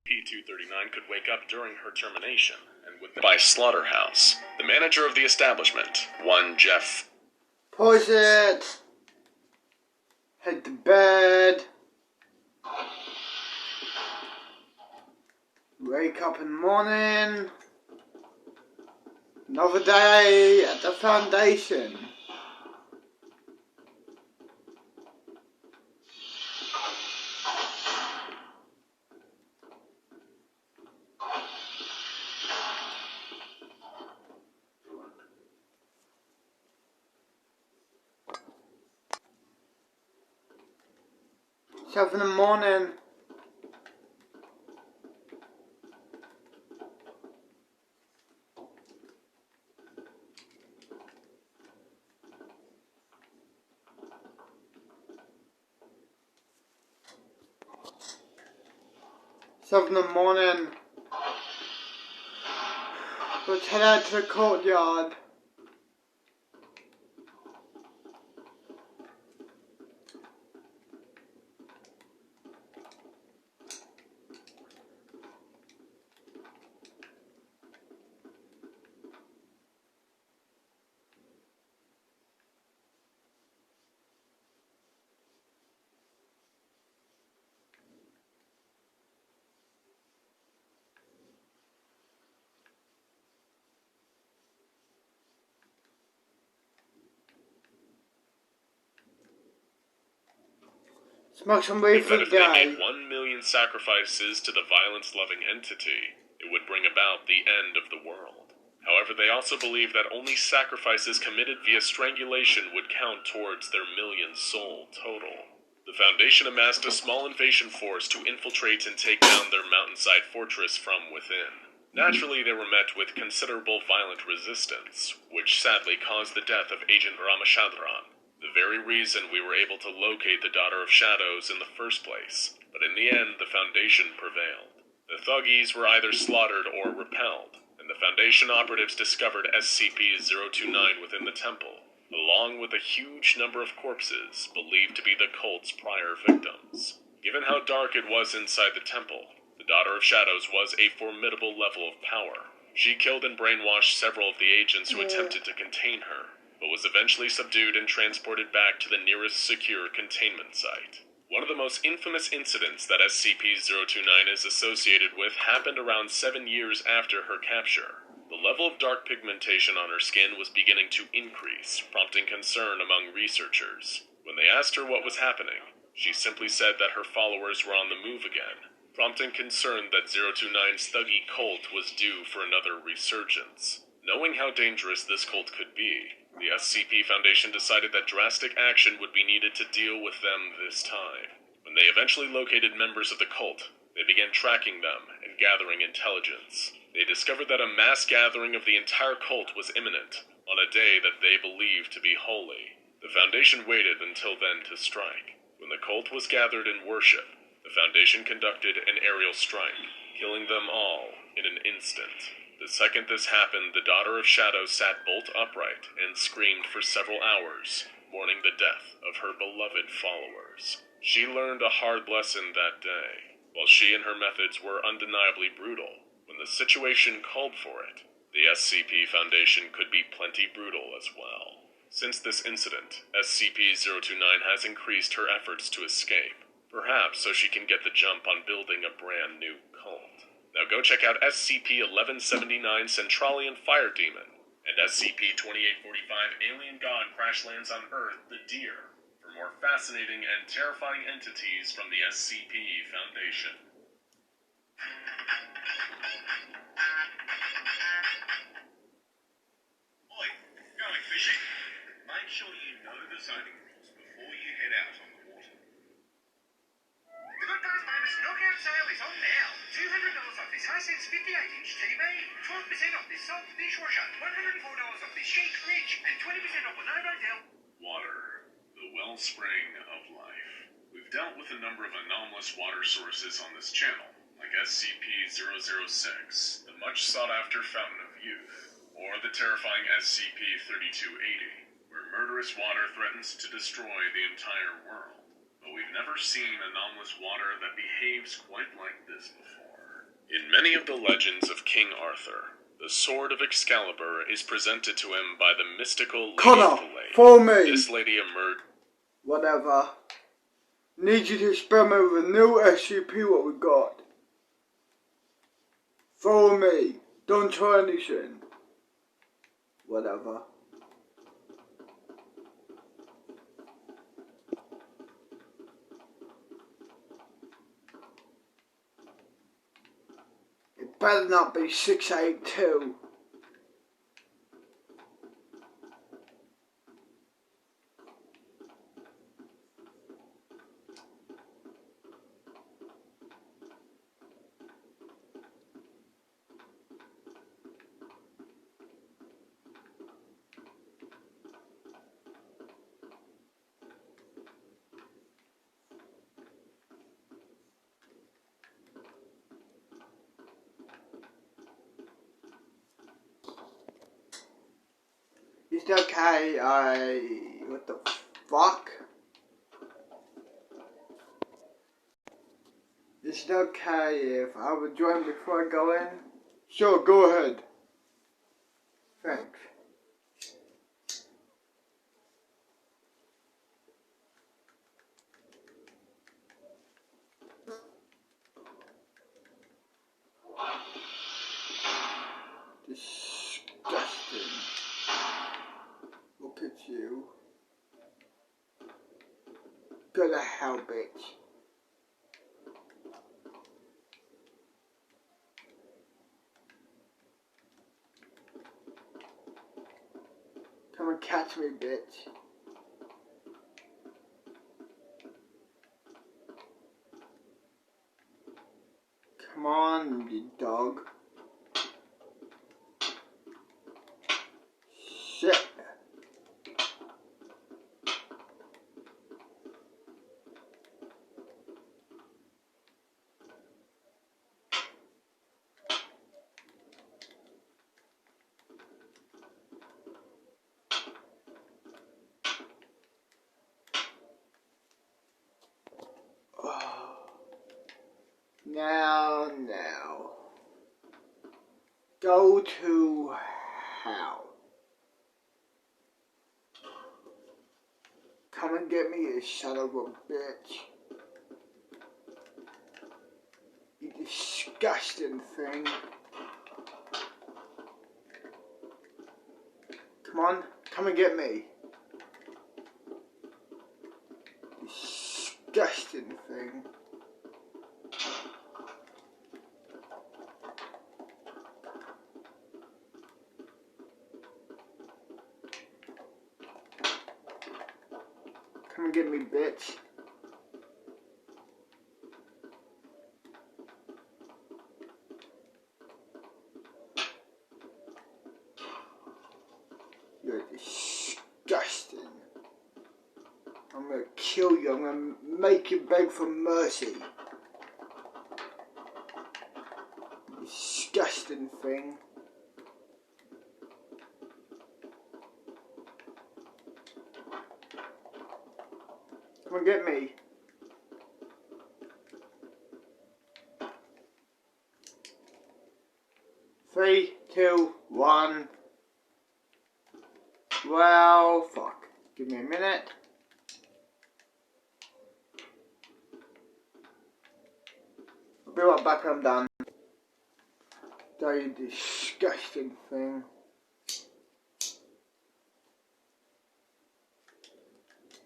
P-239 could wake up during her termination, and would by Slaughterhouse, the manager of the establishment, one Jeff. Push it! Head to bed. Wake up in the morning. Another day at the Foundation. It's 7 in the morning. Let's head out to the courtyard. Smoke some weed for the But if they guy. made 1 million sacrifices to the violence-loving entity, it would bring about the end of the world. However, they also believe that only sacrifices committed via strangulation would count towards their million-soul total. The Foundation amassed a small invasion force to infiltrate and take down their mountainside fortress from within. Naturally, they were met with considerable violent resistance, which sadly caused the death of Agent Ramachandran, the very reason we were able to locate the Daughter of Shadows in the first place. But in the end, the Foundation prevailed. The Thuggies were either slaughtered or repelled, and the Foundation operatives discovered SCP-029 within the temple, along with a huge number of corpses believed to be the cult's prior victims. Given how dark it was inside the temple, the Daughter of Shadows was a formidable level of power. She killed and brainwashed several of the agents who attempted to contain her, but was eventually subdued and transported back to the nearest secure containment site. One of the most infamous incidents that SCP-029 is associated with happened around 7 years after her capture. The level of dark pigmentation on her skin was beginning to increase, prompting concern among researchers. When they asked her what was happening, she simply said that her followers were on the move again, prompting concern that 029's Thuggy cult was due for another resurgence. Knowing how dangerous this cult could be, the SCP Foundation decided that drastic action would be needed to deal with them this time. When they eventually located members of the cult, they began tracking them and gathering intelligence. They discovered that a mass gathering of the entire cult was imminent, on a day that they believed to be holy. The Foundation waited until then to strike. When the cult was gathered in worship, the Foundation conducted an aerial strike, killing them all in an instant. The second this happened, the Daughter of Shadows sat bolt upright and screamed for several hours, mourning the death of her beloved followers. She learned a hard lesson that day. While she and her methods were undeniably brutal, when the situation called for it, the SCP Foundation could be plenty brutal as well. Since this incident, SCP-029 has increased her efforts to escape, perhaps so she can get the jump on building a brand new cult. Now go check out SCP-1179 Centralian Fire Demon and SCP-2845 Alien God Crash Lands on Earth the Deer for more fascinating and terrifying entities from the SCP Foundation. Oi, going fishing? Make sure you know the zoning rules before you head out on the water. The Good Guys bonus knockout sale is on now. $200 off this Hisense 58-inch TV, 12% off this salt dishwasher, $104 off this sheet fridge, and 20% off Lenovo Dell. Water, the wellspring of life. We've dealt with a number of anomalous water sources on this channel, like SCP-006, the much sought-after Fountain of Youth, or the terrifying SCP-3280, where murderous water threatens to destroy the entire world. But we've never seen anomalous water that behaves quite like this before. In many of the legends of King Arthur, the sword of Excalibur is presented to him by the mystical Lady Connor, Fillet. follow me. This lady emerged. Whatever. Need you to spell me with a new SCP what we got. Follow me. Don't try anything. Whatever. It better not be 682. It's okay, what the fuck? Is it okay if I would join before I go in? Sure, go ahead. Thanks. Disgusting. Look at you. Go to hell, bitch. Come and catch me, bitch. Come on, you dog. Shit. Now. Go to hell. Come and get me, you son of a bitch. You disgusting thing. Come on, come and get me. Disgusting thing. Come and get me, bitch. You're disgusting. I'm gonna kill you. I'm gonna make you beg for mercy. Disgusting thing. Come and get me. Three, two, one. Well, fuck. Give me a minute. I'll be right back when I'm done. You disgusting thing.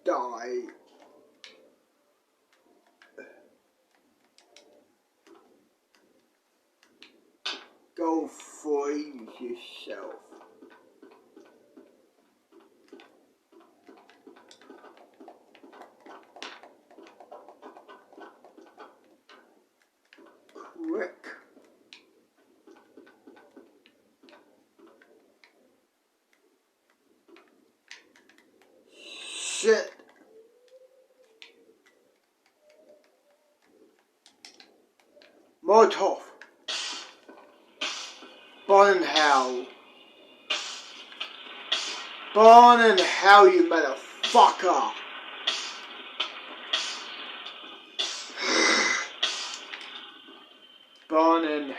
Die. Go freeze yourself. Quick. Shit. Molotov. Born in hell. Born in hell, you motherfucker. spawn in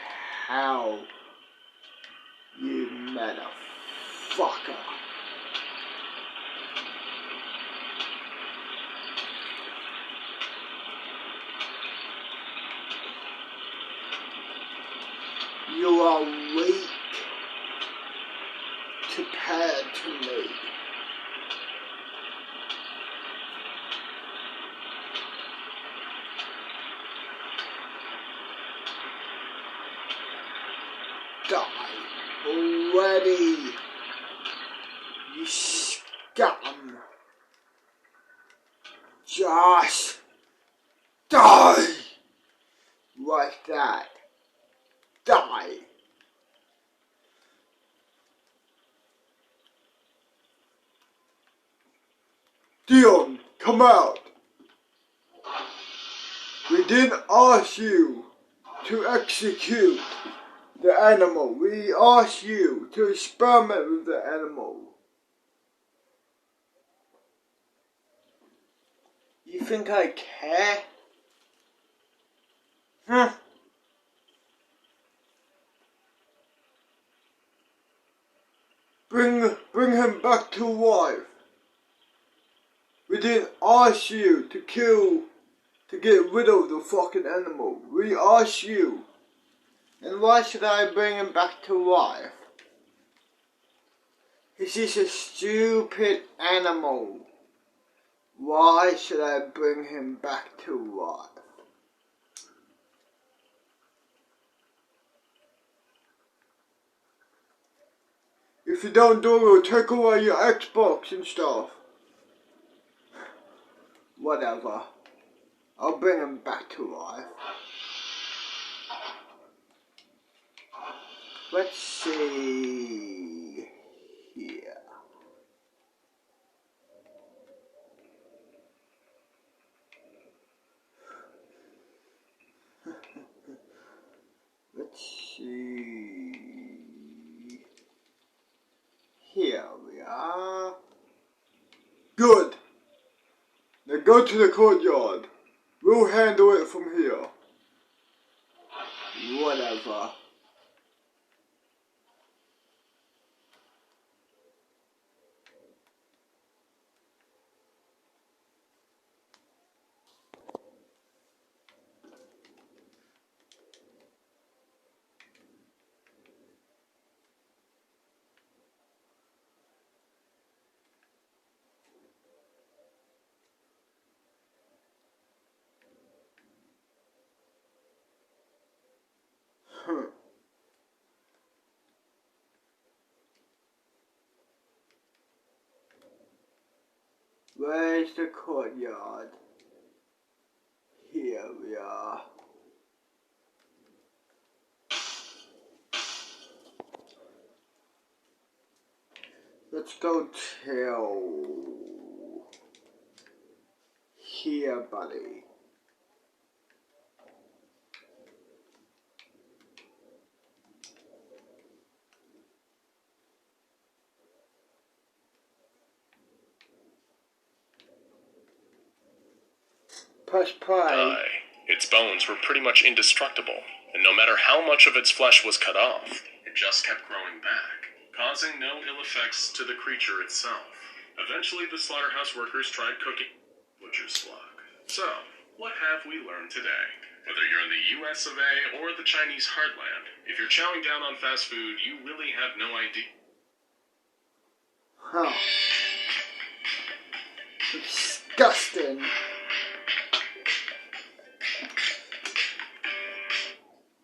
hell, you motherfucker. You are weak compared to me. Die already, you scum. Just die like that. Die. Dion, come out. We didn't ask you to execute the animal. We asked you to experiment with the animal. You think I care? Huh? Bring him back to life. We didn't ask you to get rid of the fucking animal. We asked you. And why should I bring him back to life? He's just a stupid animal. Why should I bring him back to life? If you don't do it, we'll take away your Xbox and stuff. Whatever. I'll bring him back to life. Let's see here. Let's see. Here we are. Good. Now go to the courtyard. We'll handle it from here. Whatever. Where's the courtyard? Here we are. Let's go tell. Here, buddy. Press play. Its bones were pretty much indestructible, and no matter how much of its flesh was cut off, it just kept growing back, causing no ill effects to the creature itself. Eventually, the slaughterhouse workers tried cooking butcher's slug. So, what have we learned today? Whether you're in the US of A or the Chinese heartland, if you're chowing down on fast food, you really have no idea. Huh. Disgusting.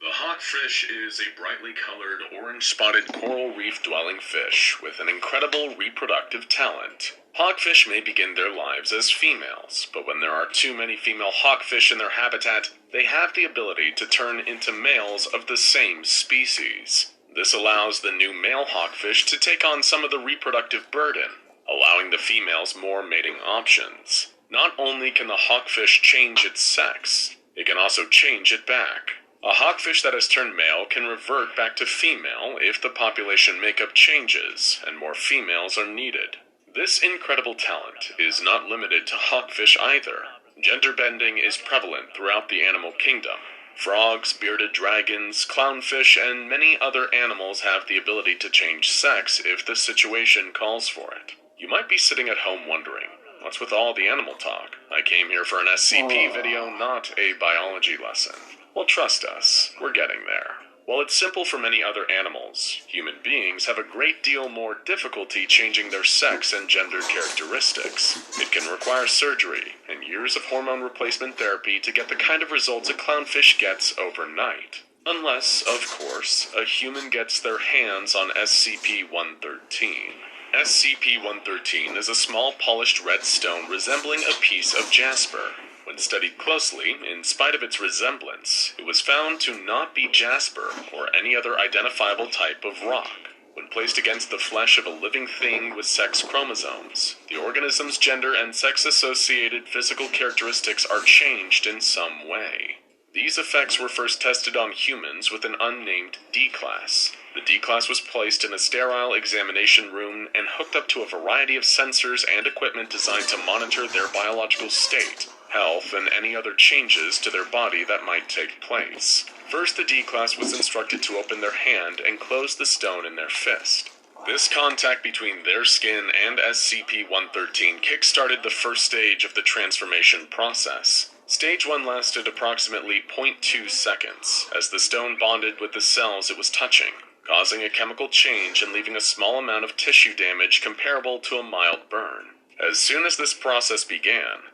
The hawkfish is a brightly colored, orange-spotted coral reef-dwelling fish with an incredible reproductive talent. Hawkfish may begin their lives as females, but when there are too many female hawkfish in their habitat, they have the ability to turn into males of the same species. This allows the new male hawkfish to take on some of the reproductive burden, allowing the females more mating options. Not only can the hawkfish change its sex, it can also change it back. A hawkfish that has turned male can revert back to female if the population makeup changes and more females are needed. This incredible talent is not limited to hawkfish either. Gender bending is prevalent throughout the animal kingdom. Frogs, bearded dragons, clownfish, and many other animals have the ability to change sex if the situation calls for it. You might be sitting at home wondering, what's with all the animal talk? I came here for an SCP video, not a biology lesson. Well, trust us, we're getting there. While it's simple for many other animals, human beings have a great deal more difficulty changing their sex and gender characteristics. It can require surgery and years of hormone replacement therapy to get the kind of results a clownfish gets overnight. Unless, of course, a human gets their hands on SCP-113. SCP-113 is a small polished red stone resembling a piece of jasper. When studied closely, in spite of its resemblance, it was found to not be jasper or any other identifiable type of rock. When placed against the flesh of a living thing with sex chromosomes, the organism's gender and sex-associated physical characteristics are changed in some way. These effects were first tested on humans with an unnamed D-class. The D-class was placed in a sterile examination room and hooked up to a variety of sensors and equipment designed to monitor their biological state, health, and any other changes to their body that might take place. First, the D-class was instructed to open their hand and close the stone in their fist. This contact between their skin and SCP-113 kick-started the first stage of the transformation process. Stage 1 lasted approximately 0.2 seconds, as the stone bonded with the cells it was touching, causing a chemical change and leaving a small amount of tissue damage comparable to a mild burn. As soon as this process began,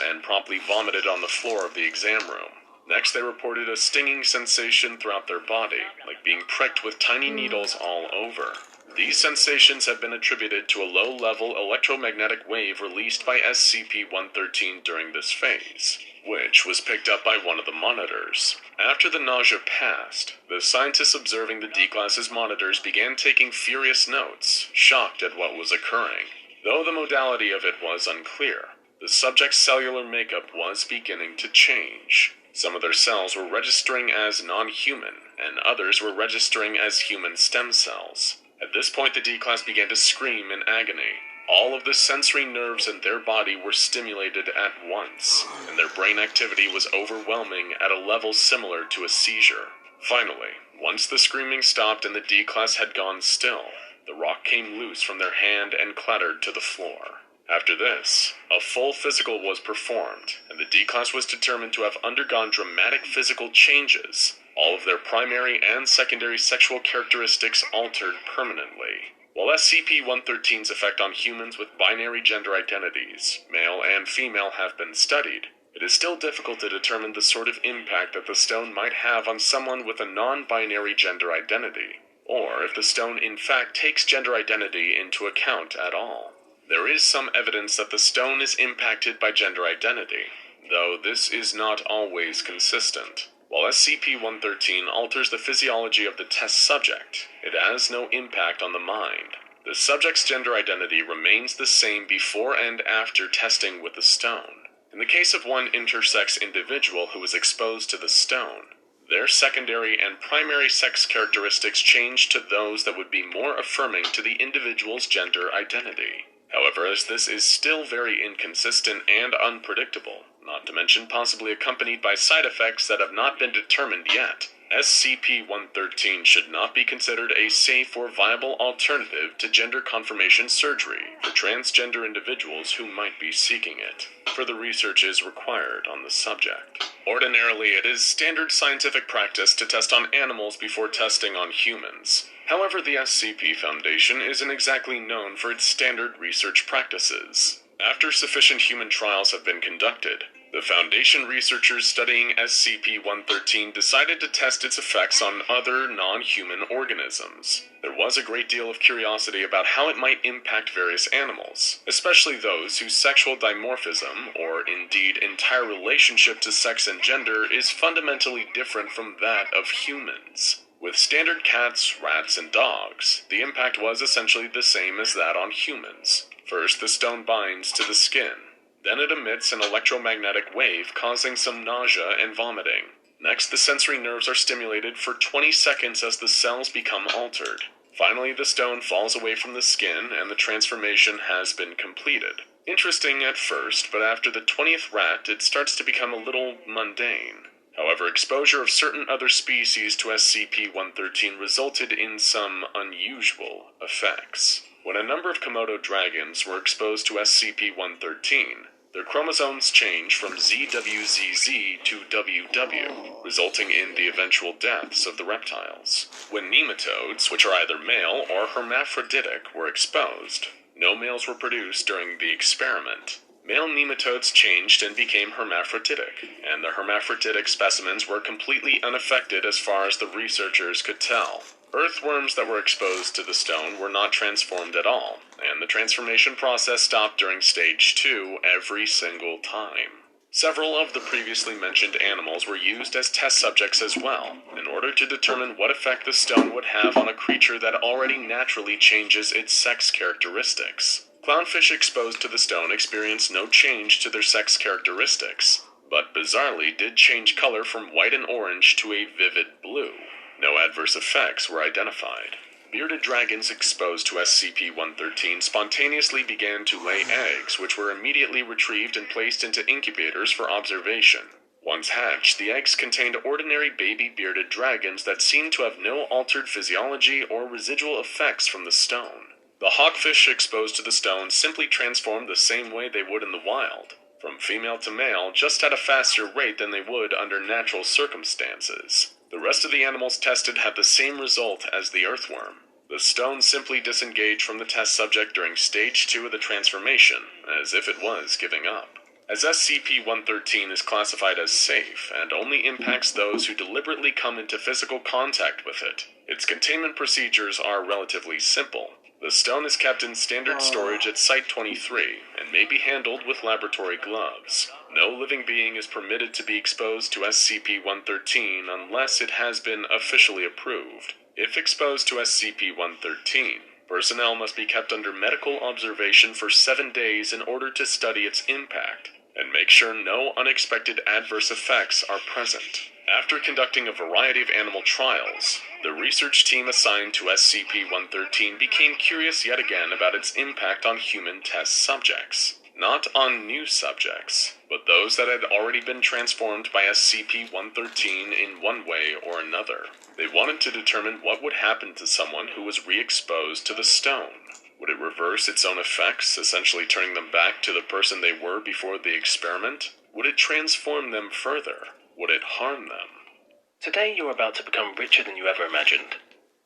and promptly vomited on the floor of the exam room. Next, they reported a stinging sensation throughout their body, like being pricked with tiny needles all over. These sensations have been attributed to a low-level electromagnetic wave released by SCP-113 during this phase, which was picked up by one of the monitors. After the nausea passed, the scientists observing the D-class's monitors began taking furious notes, shocked at what was occurring. Though the modality of it was unclear, the subject's cellular makeup was beginning to change. Some of their cells were registering as non-human, and others were registering as human stem cells. At this point, the D-class began to scream in agony. All of the sensory nerves in their body were stimulated at once, and their brain activity was overwhelming at a level similar to a seizure. Finally, once the screaming stopped and the D-class had gone still, the rock came loose from their hand and clattered to the floor. After this, a full physical was performed, and the D-class was determined to have undergone dramatic physical changes, all of their primary and secondary sexual characteristics altered permanently. While SCP-113's effect on humans with binary gender identities, male and female, have been studied, it is still difficult to determine the sort of impact that the stone might have on someone with a non-binary gender identity, or if the stone in fact takes gender identity into account at all. There is some evidence that the stone is impacted by gender identity, though this is not always consistent. While SCP-113 alters the physiology of the test subject, it has no impact on the mind. The subject's gender identity remains the same before and after testing with the stone. In the case of one intersex individual who was exposed to the stone, their secondary and primary sex characteristics changed to those that would be more affirming to the individual's gender identity. However, as this is still very inconsistent and unpredictable, not to mention possibly accompanied by side effects that have not been determined yet, SCP-113 should not be considered a safe or viable alternative to gender confirmation surgery for transgender individuals who might be seeking it. Further research is required on the subject. Ordinarily, it is standard scientific practice to test on animals before testing on humans. However, the SCP Foundation isn't exactly known for its standard research practices. After sufficient human trials have been conducted, the Foundation researchers studying SCP-113 decided to test its effects on other non-human organisms. There was a great deal of curiosity about how it might impact various animals, especially those whose sexual dimorphism, or indeed entire relationship to sex and gender, is fundamentally different from that of humans. With standard cats, rats, and dogs, the impact was essentially the same as that on humans. First, the stone binds to the skin. Then it emits an electromagnetic wave, causing some nausea and vomiting. Next, the sensory nerves are stimulated for 20 seconds as the cells become altered. Finally, the stone falls away from the skin, and the transformation has been completed. Interesting at first, but after the 20th rat, it starts to become a little mundane. However, exposure of certain other species to SCP-113 resulted in some unusual effects. When a number of Komodo dragons were exposed to SCP-113, their chromosomes changed from ZWZZ to WW, resulting in the eventual deaths of the reptiles. When nematodes, which are either male or hermaphroditic, were exposed, no males were produced during the experiment. Male nematodes changed and became hermaphroditic, and the hermaphroditic specimens were completely unaffected as far as the researchers could tell. Earthworms that were exposed to the stone were not transformed at all, and the transformation process stopped during stage 2 every single time. Several of the previously mentioned animals were used as test subjects as well, in order to determine what effect the stone would have on a creature that already naturally changes its sex characteristics. Clownfish exposed to the stone experienced no change to their sex characteristics, but bizarrely did change color from white and orange to a vivid blue. No adverse effects were identified. Bearded dragons exposed to SCP-113 spontaneously began to lay eggs, which were immediately retrieved and placed into incubators for observation. Once hatched, the eggs contained ordinary baby bearded dragons that seemed to have no altered physiology or residual effects from the stone. The hawkfish exposed to the stone simply transformed the same way they would in the wild, from female to male, just at a faster rate than they would under natural circumstances. The rest of the animals tested had the same result as the earthworm. The stone simply disengaged from the test subject during stage 2 of the transformation, as if it was giving up. As SCP-113 is classified as safe and only impacts those who deliberately come into physical contact with it, its containment procedures are relatively simple. The stone is kept in standard storage at Site-23 and may be handled with laboratory gloves. No living being is permitted to be exposed to SCP-113 unless it has been officially approved. If exposed to SCP-113, personnel must be kept under medical observation for 7 days in order to study its impact and make sure no unexpected adverse effects are present. After conducting a variety of animal trials, the research team assigned to SCP-113 became curious yet again about its impact on human test subjects. Not on new subjects, but those that had already been transformed by SCP-113 in one way or another. They wanted to determine what would happen to someone who was re-exposed to the stone. Would it reverse its own effects, essentially turning them back to the person they were before the experiment? Would it transform them further? Would it harm them? Today you're about to become richer than you ever imagined.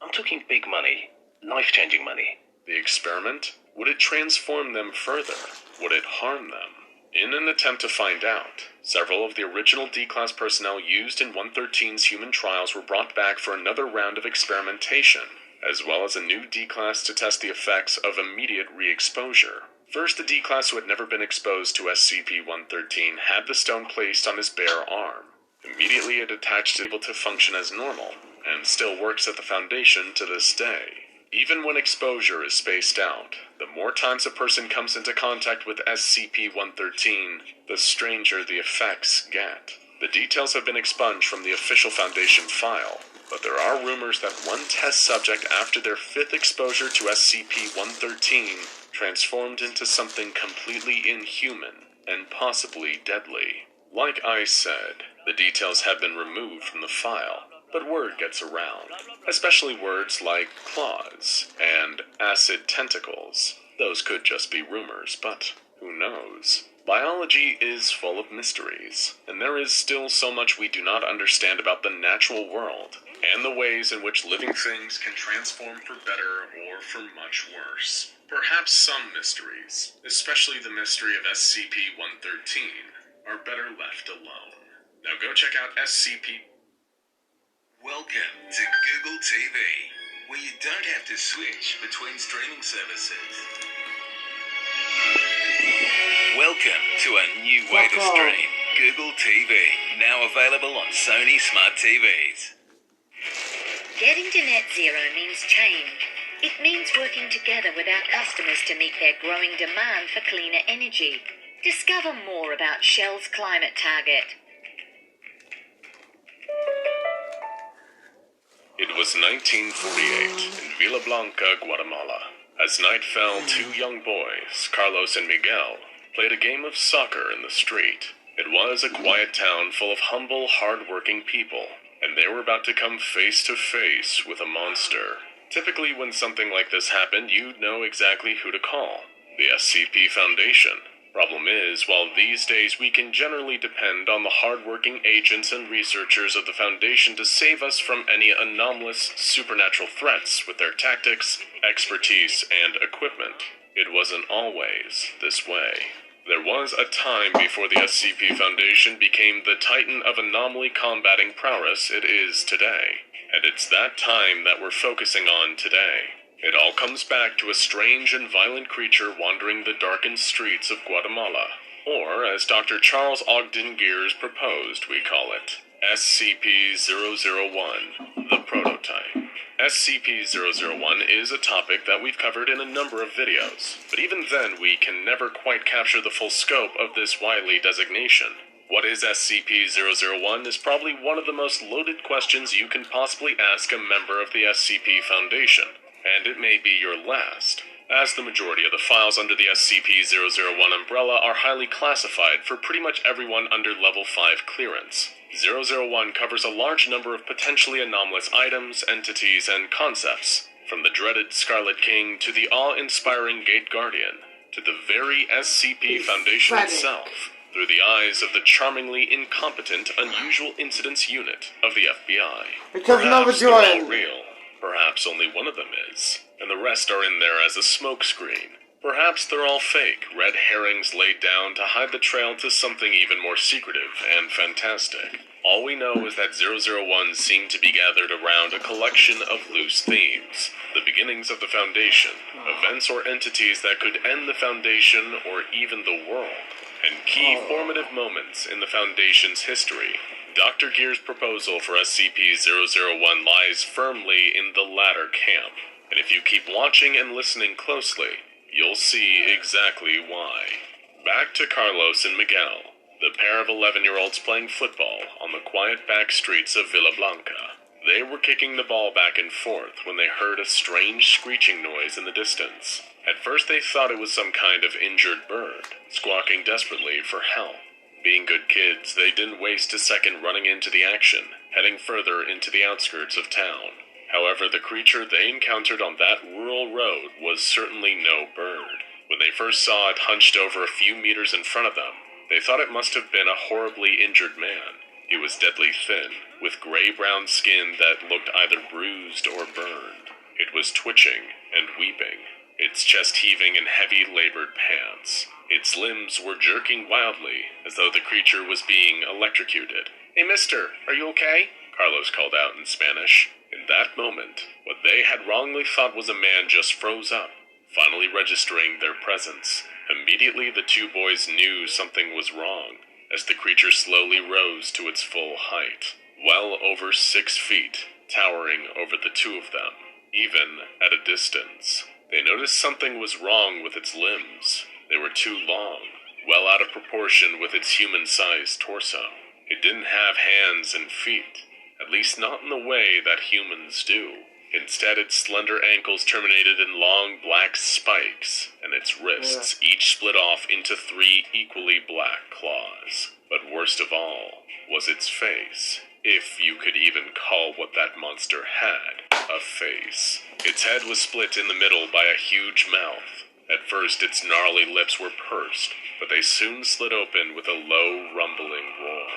I'm talking big money, life-changing money. The experiment? Would it transform them further? Would it harm them? In an attempt to find out, several of the original D-Class personnel used in 113's human trials were brought back for another round of experimentation, as well as a new D-Class to test the effects of immediate re-exposure. First, the D-Class who had never been exposed to SCP-113 had the stone placed on his bare arm. Immediately it attached to able to function as normal, and still works at the Foundation to this day. Even when exposure is spaced out, the more times a person comes into contact with SCP-113, the stranger the effects get. The details have been expunged from the official Foundation file, but there are rumors that one test subject after their 5th exposure to SCP-113 transformed into something completely inhuman and possibly deadly. Like I said, the details have been removed from the file, but word gets around, especially words like claws and acid tentacles. Those could just be rumors, but who knows? Biology is full of mysteries, and there is still so much we do not understand about the natural world, and the ways in which living things can transform for better or for much worse. Perhaps some mysteries, especially the mystery of SCP-113, are better left alone. Now go check out SCP. Welcome to Google TV, where you don't have to switch between streaming services. Welcome to a new way to stream, Google TV, now available on Sony Smart TVs. Getting to net zero means change. It means working together with our customers to meet their growing demand for cleaner energy. Discover more about Shell's climate target. It was 1948 in Villa Blanca, Guatemala. As night fell, 2 young boys, Carlos and Miguel, played a game of soccer in the street. It was a quiet town full of humble, hard-working people, and they were about to come face to face with a monster. Typically, when something like this happened, you'd know exactly who to call. The SCP Foundation. Problem is, while these days we can generally depend on the hard-working agents and researchers of the Foundation to save us from any anomalous supernatural threats with their tactics, expertise, and equipment, it wasn't always this way. There was a time before the SCP Foundation became the titan of anomaly combating prowess it is today, and it's that time that we're focusing on today. It all comes back to a strange and violent creature wandering the darkened streets of Guatemala, or as Dr. Charles Ogden Gears proposed, we call it SCP-001, the prototype. SCP-001 is a topic that we've covered in a number of videos, but even then we can never quite capture the full scope of this wily designation. What is SCP-001 is probably one of the most loaded questions you can possibly ask a member of the SCP Foundation, and it may be your last, as the majority of the files under the SCP-001 umbrella are highly classified for pretty much everyone under Level 5 clearance. 001 covers a large number of potentially anomalous items, entities, and concepts, from the dreaded Scarlet King to the awe-inspiring Gate Guardian, to the very SCP Foundation itself, through the eyes of the charmingly incompetent Unusual Incidents Unit of the FBI. Perhaps they're all real. Perhaps only one of them is, and the rest are in there as a smokescreen. Perhaps they're all fake, red herrings laid down to hide the trail to something even more secretive and fantastic. All we know is that 001 seemed to be gathered around a collection of loose themes. The beginnings of the Foundation, events or entities that could end the Foundation or even the world, and key formative moments in the Foundation's history. Dr. Gear's proposal for SCP-001 lies firmly in the latter camp, and if you keep watching and listening closely, you'll see exactly why. Back to Carlos and Miguel, the pair of 11-year-olds playing football on the quiet back streets of Villa Blanca. They were kicking the ball back and forth when they heard a strange screeching noise in the distance. At first they thought it was some kind of injured bird, squawking desperately for help. Being good kids, they didn't waste a second running into the action, heading further into the outskirts of town. However, the creature they encountered on that rural road was certainly no bird. When they first saw it hunched over a few meters in front of them, they thought it must have been a horribly injured man. He was deadly thin, with gray-brown skin that looked either bruised or burned. It was twitching and weeping, its chest heaving in heavy labored pants. Its limbs were jerking wildly, as though the creature was being electrocuted. "Hey, mister, are you okay?" Carlos called out in Spanish. In that moment, what they had wrongly thought was a man just froze up, finally registering their presence. Immediately, the two boys knew something was wrong, as the creature slowly rose to its full height, well over 6 feet, towering over the two of them, even at a distance. They noticed something was wrong with its limbs. They were too long, well out of proportion with its human-sized torso. It didn't have hands and feet, at least not in the way that humans do. Instead, its slender ankles terminated in long black spikes, and its wrists each split off into 3 equally black claws. But worst of all was its face, if you could even call what that monster had a face. Its head was split in the middle by a huge mouth. At first, its gnarly lips were pursed, but they soon slid open with a low, rumbling roar.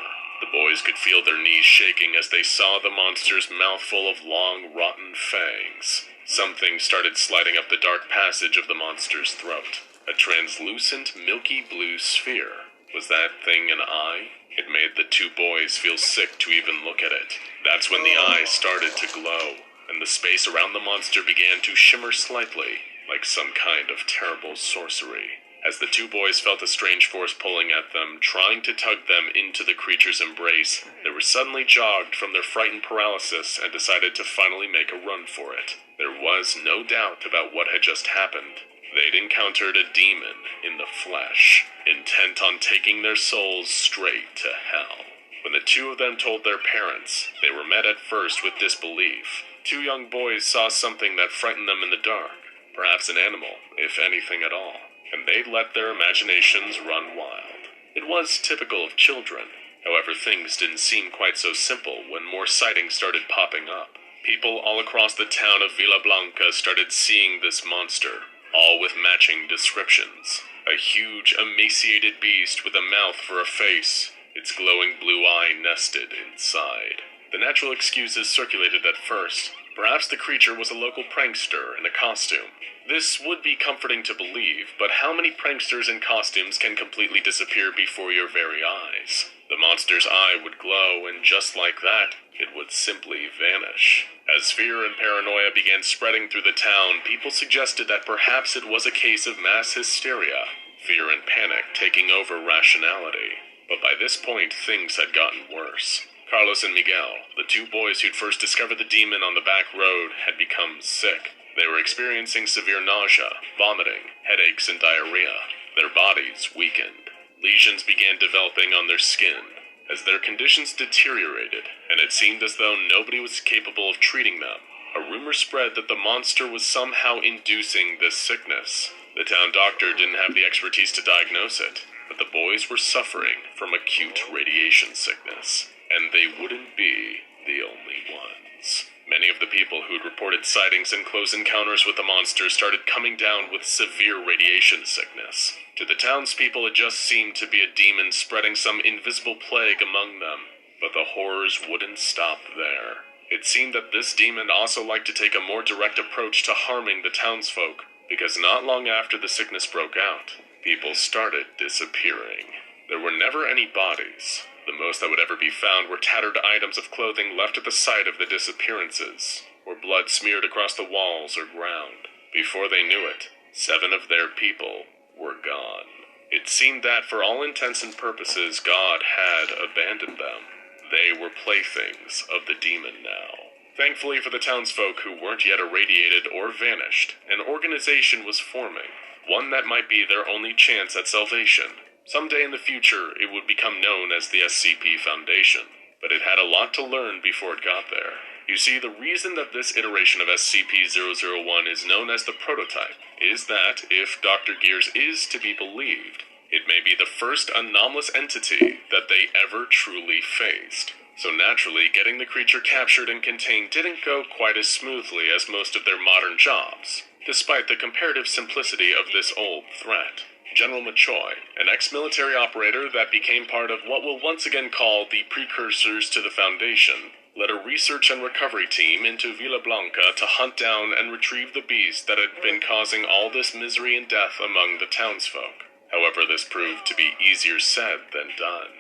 The boys could feel their knees shaking as they saw the monster's mouth full of long, rotten fangs. Something started sliding up the dark passage of the monster's throat. A translucent, milky blue sphere. Was that thing an eye? It made the two boys feel sick to even look at it. That's when the eye started to glow, and the space around the monster began to shimmer slightly, like some kind of terrible sorcery. As the two boys felt a strange force pulling at them, trying to tug them into the creature's embrace, they were suddenly jogged from their frightened paralysis and decided to finally make a run for it. There was no doubt about what had just happened. They'd encountered a demon in the flesh, intent on taking their souls straight to hell. When the two of them told their parents, they were met at first with disbelief. Two young boys saw something that frightened them in the dark, perhaps an animal, if anything at all, and they'd let their imaginations run wild. It was typical of children. However, things didn't seem quite so simple when more sightings started popping up. People all across the town of Villa Blanca started seeing this monster, all with matching descriptions. A huge, emaciated beast with a mouth for a face, its glowing blue eye nested inside. The natural excuses circulated at first. Perhaps the creature was a local prankster in a costume. This would be comforting to believe, but how many pranksters in costumes can completely disappear before your very eyes? The monster's eye would glow, and just like that, it would simply vanish. As fear and paranoia began spreading through the town, people suggested that perhaps it was a case of mass hysteria, fear and panic taking over rationality. But by this point, things had gotten worse. Carlos and Miguel, the two boys who'd first discovered the demon on the back road, had become sick. They were experiencing severe nausea, vomiting, headaches, and diarrhea. Their bodies weakened. Lesions began developing on their skin. As their conditions deteriorated, and it seemed as though nobody was capable of treating them, a rumor spread that the monster was somehow inducing this sickness. The town doctor didn't have the expertise to diagnose it, but the boys were suffering from acute radiation sickness, and they wouldn't be the only ones. Many of the people who'd reported sightings and close encounters with the monster started coming down with severe radiation sickness. To the townspeople, it just seemed to be a demon spreading some invisible plague among them. But the horrors wouldn't stop there. It seemed that this demon also liked to take a more direct approach to harming the townsfolk, because not long after the sickness broke out, people started disappearing. There were never any bodies. The most that would ever be found were tattered items of clothing left at the site of the disappearances, or blood smeared across the walls or ground. Before they knew it, 7 of their people were gone. It seemed that, for all intents and purposes, God had abandoned them. They were playthings of the demon now. Thankfully for the townsfolk who weren't yet irradiated or vanished, an organization was forming, one that might be their only chance at salvation. Someday in the future, it would become known as the SCP Foundation, but it had a lot to learn before it got there. You see, the reason that this iteration of SCP-001 is known as the prototype is that, if Dr. Gears is to be believed, it may be the first anomalous entity that they ever truly faced. So naturally, getting the creature captured and contained didn't go quite as smoothly as most of their modern jobs, despite the comparative simplicity of this old threat. General Machoy, an ex-military operator that became part of what we'll once again call the precursors to the Foundation, led a research and recovery team into Villa Blanca to hunt down and retrieve the beast that had been causing all this misery and death among the townsfolk. However, this proved to be easier said than done.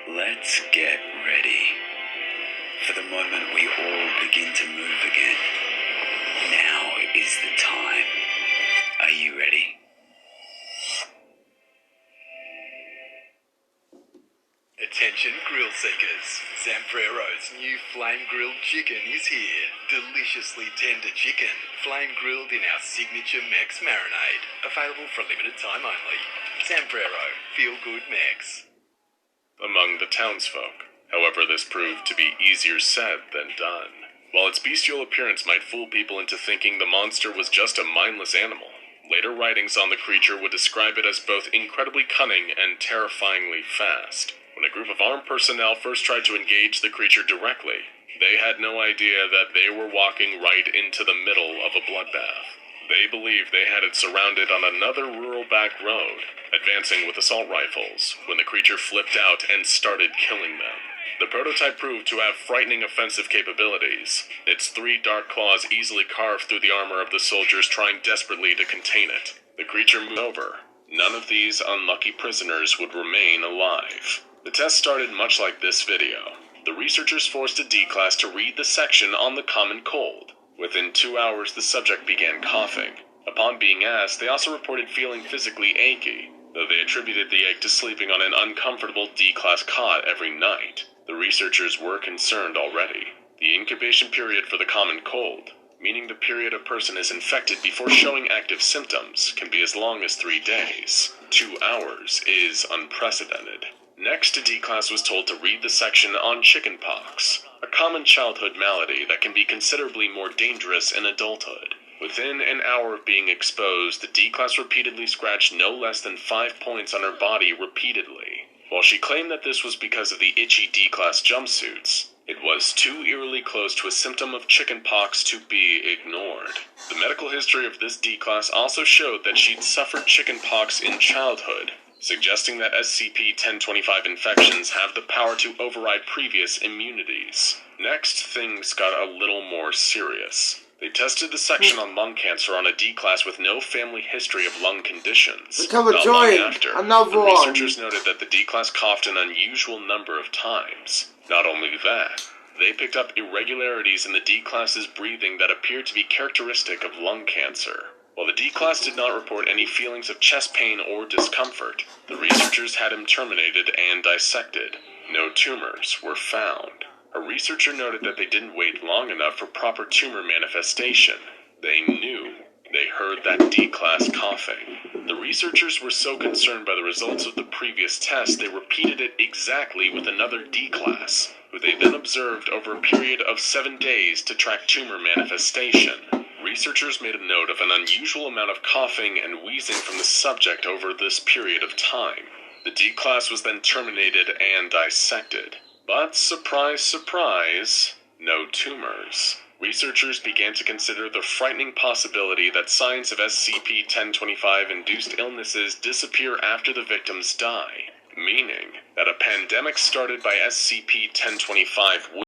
Let's get ready for the moment we all begin to move again. Now is the time. Are you ready? Attention grill seekers. Zamprero's new flame-grilled chicken is here. Deliciously tender chicken, flame-grilled in our signature Mex marinade. Available for a limited time only. Zamprero, feel good Mex. Among the townsfolk. However, this proved to be easier said than done. While its bestial appearance might fool people into thinking the monster was just a mindless animal, later writings on the creature would describe it as both incredibly cunning and terrifyingly fast. When a group of armed personnel first tried to engage the creature directly, they had no idea that they were walking right into the middle of a bloodbath. They believed they had it surrounded on another rural back road, advancing with assault rifles, when the creature flipped out and started killing them. The prototype proved to have frightening offensive capabilities, its 3 dark claws easily carved through the armor of the soldiers trying desperately to contain it. The creature moved over. None of these unlucky prisoners would remain alive. The test started much like this video. The researchers forced a D-class to read the section on the common cold. Within 2 hours, the subject began coughing. Upon being asked, they also reported feeling physically achy, though they attributed the ache to sleeping on an uncomfortable D-class cot every night. The researchers were concerned already. The incubation period for the common cold, meaning the period a person is infected before showing active symptoms, can be as long as 3 days. 2 hours is unprecedented. Next, a D-class was told to read the section on chickenpox, a common childhood malady that can be considerably more dangerous in adulthood. Within an hour of being exposed, the D-Class repeatedly scratched no less than 5 points on her body repeatedly. While she claimed that this was because of the itchy D-Class jumpsuits, it was too eerily close to a symptom of chickenpox to be ignored. The medical history of this D-Class also showed that she'd suffered chickenpox in childhood, suggesting that SCP-1025 infections have the power to override previous immunities. Next, things got a little more serious. They tested the section on lung cancer on a D-Class with no family history of lung conditions. Not long after, the researchers noted that the D-Class coughed an unusual number of times. Not only that, they picked up irregularities in the D-Class's breathing that appeared to be characteristic of lung cancer. While the D-Class did not report any feelings of chest pain or discomfort, the researchers had him terminated and dissected. No tumors were found. A researcher noted that they didn't wait long enough for proper tumor manifestation. They knew. They heard that D-Class coughing. The researchers were so concerned by the results of the previous test, they repeated it exactly with another D-Class, who they then observed over a period of 7 days to track tumor manifestation. Researchers made a note of an unusual amount of coughing and wheezing from the subject over this period of time. The D-Class was then terminated and dissected. But surprise, surprise, no tumors. Researchers began to consider the frightening possibility that signs of SCP-1025-induced illnesses disappear after the victims die, meaning that a pandemic started by SCP-1025 would